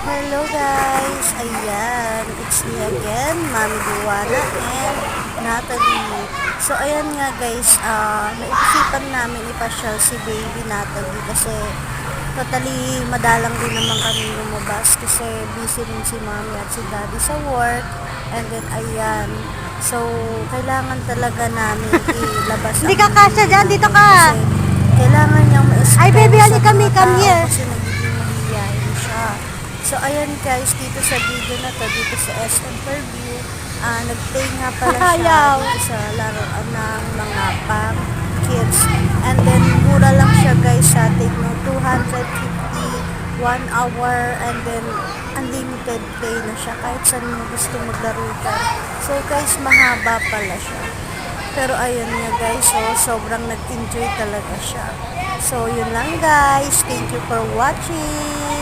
Hello guys! Ayan, it's me again, Mami Duwana and Natalie. So ayan nga guys, naisipan namin ipasyal si baby Natalie kasi totally madalang din naman kami lumabas kasi busy rin si Mami at si Daddy sa work. And then ayan, so kailangan talaga namin ilabas Hindi ang ka kasya baby dyan, dito namin ka. kasi kailangan niyang Ay, ma-express baby, sa halika kami, mga come tao here. kasi nagiging mahihayin siya. So, ayan guys, dito sa video na to, dito sa SM Fairview, nag-play nga pala siya Ayaw. dito sa laruan ng mga pang kids. And then, mura lang siya guys sa take no 250, 1 hour, and then unlimited play na siya kahit saan mo gusto maglaro dyan. So guys, mahaba pala siya. Pero ayun nga guys, so sobrang nag-enjoy talaga siya. So yun lang guys, thank you for watching.